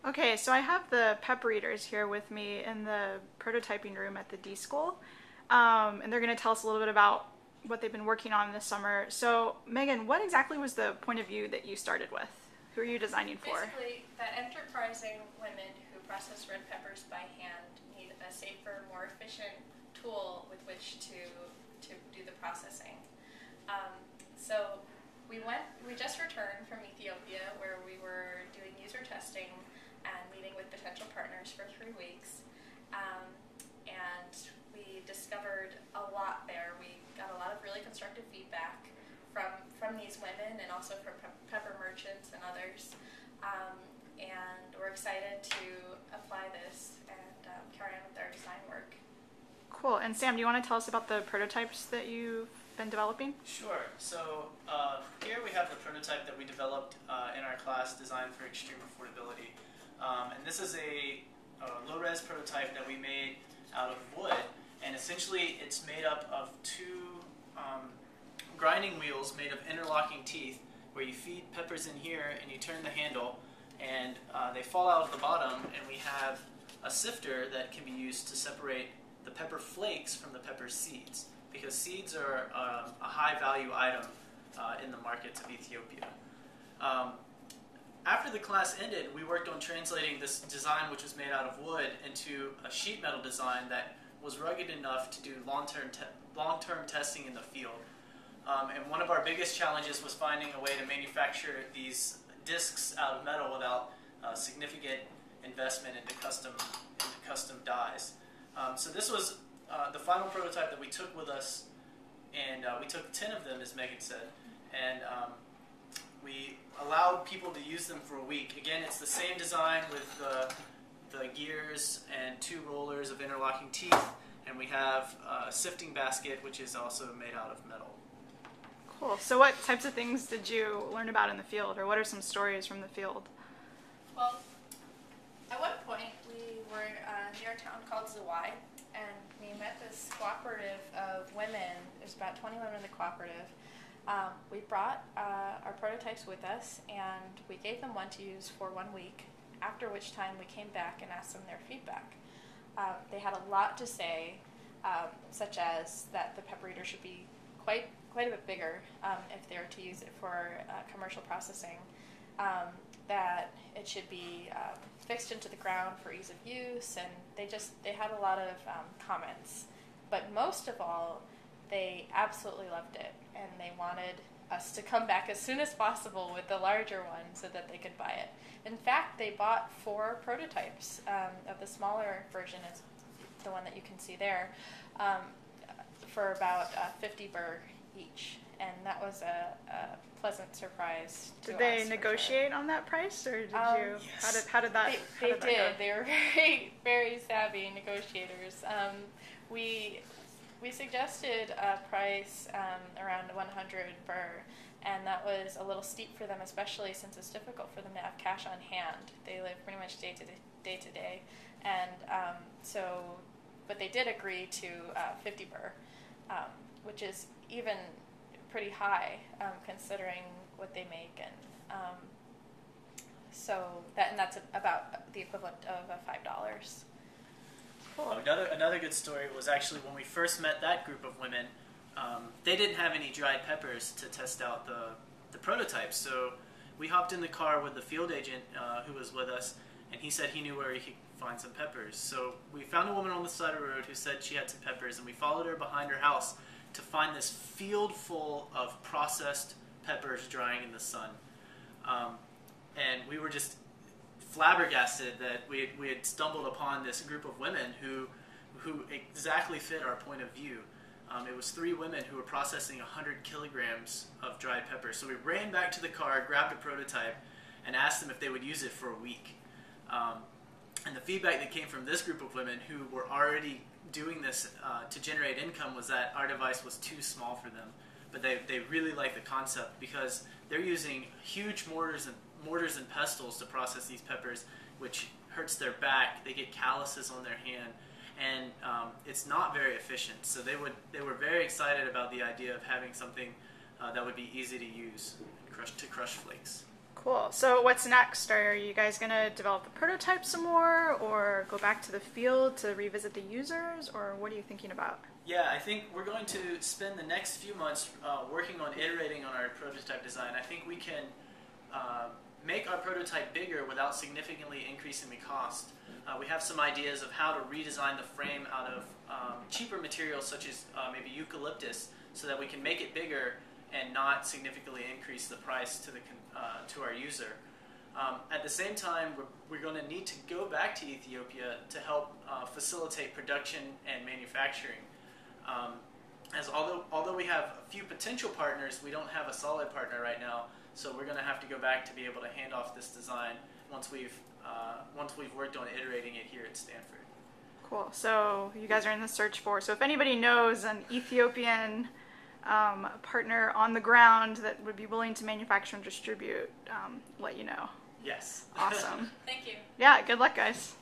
Okay, so I have the pep readers here with me in the prototyping room at the D School, and they're going to tell us a little bit about what they've been working on this summer. So, Megan, what exactly was the point of view that you started with? Who are you designing for? Basically, that enterprising women who process red peppers by hand need a safer, more efficient tool with which to do the processing. So we just returned from Ethiopia, where we were doing user testing and meeting with potential partners for 3 weeks. And we discovered a lot there. We got a lot of really constructive feedback from these women and also from pepper merchants and others. And we're excited to apply this and carry on with our design work. Cool. And Sam, do you want to tell us about the prototypes that you've been developing? Sure. So here we have the prototype that we developed in our class, Design for Extreme Affordability. And this is a low-res prototype that we made out of wood. And essentially it's made up of two grinding wheels made of interlocking teeth, where you feed peppers in here and you turn the handle and they fall out of the bottom, and we have a sifter that can be used to separate the pepper flakes from the pepper seeds, because seeds are a high value item in the markets of Ethiopia. After the class ended, we worked on translating this design, which was made out of wood, into a sheet metal design that was rugged enough to do long-term testing in the field. And one of our biggest challenges was finding a way to manufacture these discs out of metal without significant investment into custom dies. So this was the final prototype that we took with us, and we took 10 of them, as Megan said, and we allowed people to use them for a week. Again, it's the same design with the gears and 2 rollers of interlocking teeth, and we have a sifting basket, which is also made out of metal. Cool. So what types of things did you learn about in the field, or what are some stories from the field? Well, at one point we were near a town called Zawai, and we met this cooperative of women. There's about 20 women in the cooperative. We brought our prototypes with us, and we gave them one to use for 1 week, after which time we came back and asked them their feedback. They had a lot to say, such as that the pepper reader should be quite a bit bigger if they were to use it for commercial processing, that it should be fixed into the ground for ease of use, and they had a lot of comments. But most of all, they absolutely loved it, and they wanted us to come back as soon as possible with the larger one so that they could buy it. In fact, they bought 4 prototypes of the smaller version, is the one that you can see there, for about 50 birr each, and that was a pleasant surprise to us. Did they negotiate on that price, or did you? Yes. How did that? They go? did. They were very savvy negotiators. We suggested a price around 100 birr, and that was a little steep for them, especially since it's difficult for them to have cash on hand. They live pretty much day to day, and but they did agree to 50 birr, which is even pretty high considering what they make, and that's about the equivalent of $5. Cool. Another good story was actually when we first met that group of women. They didn't have any dried peppers to test out the prototypes, so we hopped in the car with the field agent who was with us, and he said he knew where he could find some peppers. So we found a woman on the side of the road who said she had some peppers, and we followed her behind her house to find this field full of processed peppers drying in the sun. And we were just flabbergasted that we had stumbled upon this group of women who exactly fit our point of view. It was 3 women who were processing 100 kilograms of dried peppers. So we ran back to the car, grabbed a prototype, and asked them if they would use it for a week. And the feedback that came from this group of women who were already doing this to generate income was that our device was too small for them. But they really like the concept, because they're using huge mortars and pestles to process these peppers, which hurts their back. They get calluses on their hand, and it's not very efficient. So they were very excited about the idea of having something that would be easy to use to crush flakes. Cool. So what's next? Are you guys going to develop the prototype some more, or go back to the field to revisit the users, or what are you thinking about? Yeah, I think we're going to spend the next few months working on iterating on our prototype design. I think we can make our prototype bigger without significantly increasing the cost. We have some ideas of how to redesign the frame out of cheaper materials such as maybe eucalyptus, so that we can make it bigger and not significantly increase the price to to our user. At the same time, we're going to need to go back to Ethiopia to help facilitate production and manufacturing. As although we have a few potential partners, we don't have a solid partner right now. So we're going to have to go back to be able to hand off this design once we've worked on iterating it here at Stanford. Cool. So you guys are in the search for. So if anybody knows an Ethiopian partner on the ground that would be willing to manufacture and distribute, let you know. Yes. Awesome. Thank you. Yeah. Good luck, guys.